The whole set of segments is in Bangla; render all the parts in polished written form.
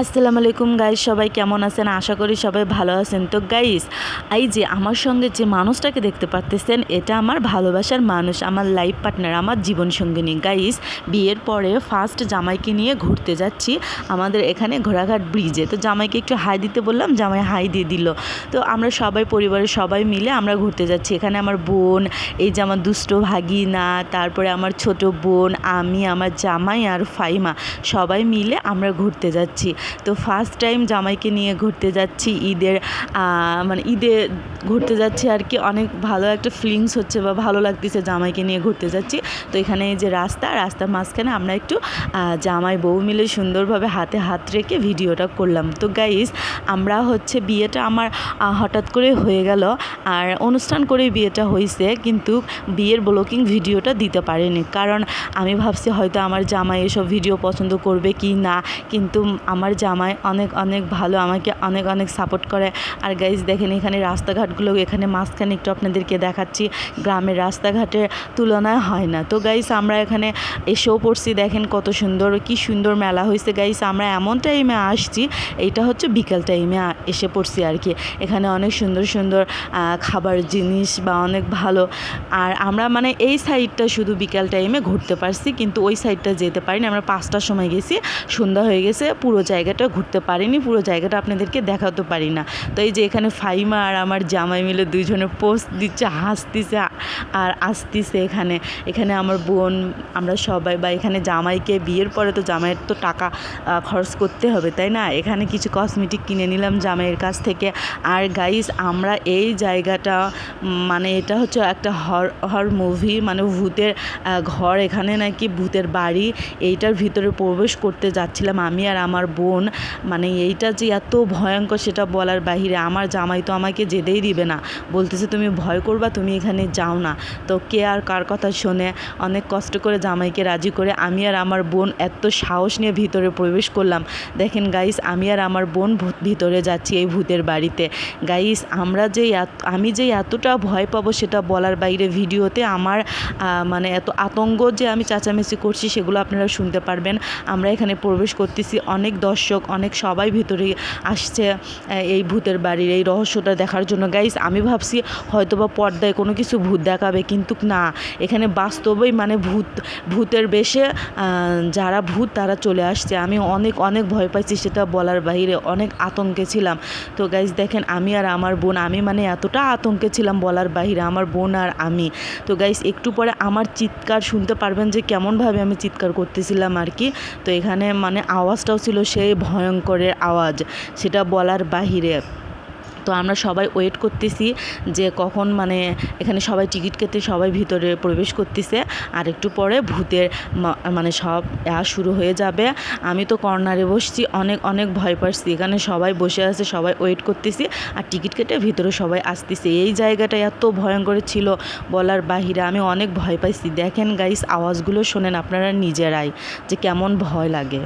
আসসালামু আলাইকুম গাইস, সবাই কেমন আছেন? আশা করি সবাই ভালো আছেন। তো গাইস, এই যে আমার সঙ্গে যে মানুষটাকে দেখতে পারতেছেন, এটা আমার ভালোবাসার মানুষ, আমার লাইফ পার্টনার, আমার জীবনসঙ্গিনী। গাইস, বিয়ের পরে ফার্স্ট জামাইকে নিয়ে ঘুরতে যাচ্ছি আমাদের এখানে ঘোড়াঘাট ব্রিজে। তো জামাইকে একটু হাই দিতে বললাম, জামাই হাই দিয়ে দিল। তো আমরা সবাই পরিবারের সবাই মিলে আমরা ঘুরতে যাচ্ছি। এখানে আমার বোন, এই যে আমার দুষ্ট ভাগিনা, তারপরে আমার ছোট বোন, আমি, আমার জামাই আর ফাইমা, সবাই মিলে আমরা ঘুরতে যাচ্ছি। তো ফার্স্ট টাইম জামাইকে নিয়ে ঘুরতে যাচ্ছি ঈদে ঘুরতে যাচ্ছি আর কি। অনেক ভালো একটা ফিলিংস হচ্ছে বা ভালো লাগতেছে জামাইকে নিয়ে ঘুরতে যাচ্ছি। তো এখানে এই যে রাস্তার মাঝখানে আমরা একটু জামাই বউ মিলে সুন্দরভাবে হাতে হাত রেখে ভিডিওটা করলাম। তো গাইস, আমরা হচ্ছে বিয়েটা আমার হঠাৎ করে হয়ে গেল, আর অনুষ্ঠান করেই বিয়েটা হয়েছে, কিন্তু বিয়ের ব্লগিং ভিডিওটা দিতে পারিনি, কারণ আমি ভাবছি হয়তো আমার জামাই এসব ভিডিও পছন্দ করবে কি না, কিন্তু আমার জামাই অনেক অনেক ভালো, আমাকে অনেক অনেক সাপোর্ট করে। আর গাইজ দেখেন, এখানে রাস্তাঘাটগুলো এখানে মাঝখানে একটু আপনাদেরকে দেখাচ্ছি, গ্রামের রাস্তাঘাটের তুলনায় হয় না। তো গাইজ, আমরা এখানে এসেও পড়ছি, দেখেন কত সুন্দর, কি সুন্দর মেলা হয়েছে। গাইজ, আমরা এমন টাইমে আসছি, এইটা হচ্ছে বিকেল টাইমে এসে পড়ছি আর কি। এখানে অনেক সুন্দর সুন্দর খাবার জিনিস বা অনেক ভালো। আর আমরা এই সাইডটা শুধু বিকেল টাইমে ঘুরতে পারছি, কিন্তু ওই সাইডটা যেতে পারিনি। আমরা 5টার সময় গেছি, সন্ধ্যা হয়ে গেছে, পুরো জায়গাটা ঘুরতে পারিনি, পুরো জায়গাটা আপনাদেরকে দেখাতে পারি না। তো এই যে এখানে ফাইমা আর আমার জামাই মিলে দুইজনে পোস্ট দিচ্ছে, হাসতিছে আর আসতিছে। এখানে আমার বোন, আমরা সবাই, বা এখানে জামাইকে বিয়ের পরে তো জামাইয়ের তো টাকা খরচ করতে হবে, তাই না? এখানে কিছু কসমেটিক কিনে নিলাম জামাইয়ের কাছ থেকে। আর গাইস, আমরা এই জায়গাটা এটা হচ্ছে একটা হর মুভি, ভূতের ঘর, এখানে নাকি ভূতের বাড়ি। এইটার ভিতরে প্রবেশ করতে যাচ্ছিলাম আমি আর আমার বোন। এইটা যে এত ভয়ঙ্কর সেটা বলার বাহিরে। আমার জামাই তো আমাকে যেতেই দিবে না, বলতেছে তুমি ভয় করবা, তুমি এখানে যাও না। তো কে আর কার কথা শোনে, অনেক কষ্ট করে জামাইকে রাজি করে আমি আর আমার বোন এত সাহস নিয়ে ভিতরে প্রবেশ করলাম। দেখেন গাইস, আমি আর আমার বোন ভিতরে যাচ্ছি এই ভূতের বাড়িতে। গাইস, আমি যে এতটা ভয় পাবো সেটা বলার বাইরে। ভিডিওতে আমার এত আতঙ্ক যে আমি চেঁচামেচি করছি, সেগুলো আপনারা শুনতে পারবেন। আমরা এখানে প্রবেশ করতেছি, অনেক দর্শক, অনেক সবাই ভিতরে আসছে এই ভূতের বাড়ির এই রহস্যটা দেখার জন্য। গাইস, আমি ভাবছি হয়তোবা পর্দায় কোনো কিছু ভূত দেখাবে, কিন্তু না, এখানে বাস্তবেই ভূতের বেশে যারা ভূত তারা চলে আসছে। আমি অনেক অনেক ভয় পাইছি, সেটা বলার বাইরে, অনেক আতঙ্কে ছিলাম। তো গাইস দেখেন, আমি আর আমার বোন, আমি এতটা আতঙ্কে ছিলাম বলার বাইরে, আমার বোন আর আমি। তো গাইস, একটু পরে আমার চিৎকার শুনতে পারবেন যে কেমনভাবে আমি চিৎকার করতেছিলাম আর কি। তো এখানে আওয়াজটাও ছিল সেই ভয়ঙ্করের আওয়াজ, সেটা বলার বাহিরে। তো আমরা সবাই ওয়েট করতেছি যে কখন এখানে সবাই টিকিট কেটে সবাই ভিতরে প্রবেশ করতেছে, আর একটু পরে ভূতের সব শুরু হয়ে যাবে। আমি তো কর্নারে বসছি, অনেক অনেক ভয় পাচ্ছি। এখানে সবাই বসে আছে, সবাই ওয়েট করতেছি, আর টিকিট কেটে ভিতরে সবাই আসতেছে। এই জায়গাটা এত ভয়ঙ্কর ছিল বলার বাহিরে, আমি অনেক ভয় পাইছি। দেখেন গাইস, আওয়াজগুলো শোনেন আপনারা নিজেরাই যে কেমন ভয় লাগে।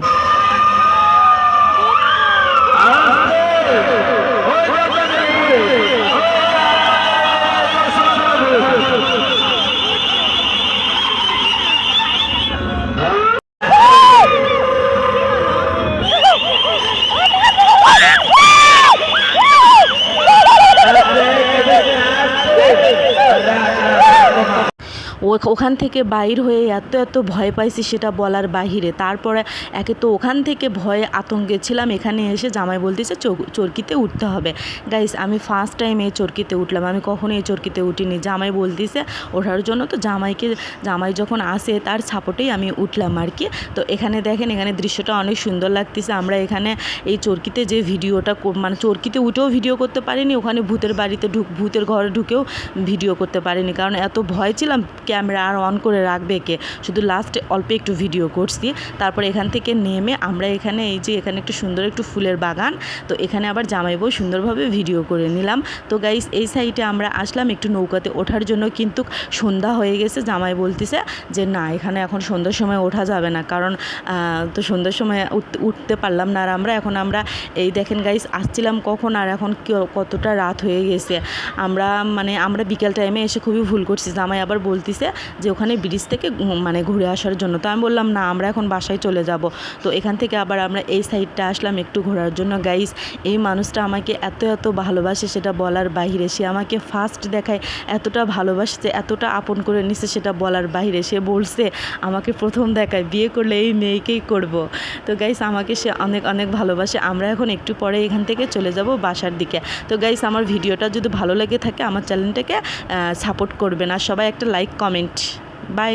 ওখান থেকে বাইর হয়ে এত ভয় পাইছি সেটা বলার বাহিরে। তারপরে একে তো ওখান থেকে ভয়ে আতঙ্কে ছিলাম, এখানে এসে জামাই বলতেছে চরকিতে উঠতে হবে। গাইস, আমি ফার্স্ট টাইম এই চরকিতে উঠলাম, আমি কখনো এই চরকিতে উঠিনি। জামাই বলতেছে ওঠার জন্য, তো জামাই যখন আসে তার সাপোর্টেই আমি উঠলাম আর কি। তো এখানে দেখেন, এখানে দৃশ্যটা অনেক সুন্দর লাগতেছে। আমরা এখানে এই চরকিতে যে ভিডিওটা চরকিতে উঠেও ভিডিও করতে পারিনি, ওখানে ভূতের ঘরে ঢুকেও ভিডিও করতে পারিনি, কারণ এত ভয় ছিলাম। ক্যামেরা আর অন করে রাখবে কে, শুধু লাস্টে অল্প একটু ভিডিও করছি। তারপর এখান থেকে নেমে আমরা এখানে এখানে একটু সুন্দর একটু ফুলের বাগান, তো এখানে আবার জামাই বউ সুন্দরভাবে ভিডিও করে নিলাম। তো গাইস, এই সাইডে আমরা আসলাম একটু নৌকাতে ওঠার জন্য, কিন্তু সন্ধ্যা হয়ে গেছে। জামাই বলতেছে যে না, এখানে এখন সন্ধ্যার সময় ওঠা যাবে না, কারণ তো সন্ধ্যার সময় উঠতে পারলাম না। আর আমরা এই দেখেন গাইস, আসছিলাম কখন আর এখন কতটা রাত হয়ে গেছে। আমরা বিকেল টাইমে এসে খুবই ভুল করছি। জামাই আবার বলতেছে যে ওখানে ব্রিজ থেকে মানে ঘুরে আসার জন্য। তো আমি বললাম না, আমরা এখন বাসায় চলে যাব। তো এখান থেকে আবার আমরা এই সাইডটা আসলাম একটু ঘোরার জন্য। গাইস, এই মানুষটা আমাকে এত এত ভালোবাসে সেটা বলার বাহিরে। সে আমাকে ফার্স্ট দেখায় এতটা ভালোবাসছে, এতটা আপন করে নিছে সেটা বলার বাহিরে। সে বলছে আমাকে প্রথম দেখায় বিয়ে করলে এই মেয়েকেই করব। তো গাইস, আমাকে সে অনেক অনেক ভালোবাসে। আমরা এখন একটু পরে এখান থেকে চলে যাব বাসার দিকে। তো গাইস, আমার ভিডিওটা যদি ভালো লেগে থাকে আমার চ্যানেলটাকে সাপোর্ট করবেন, আর সবাই একটা লাইক কমেন্ট। বাই।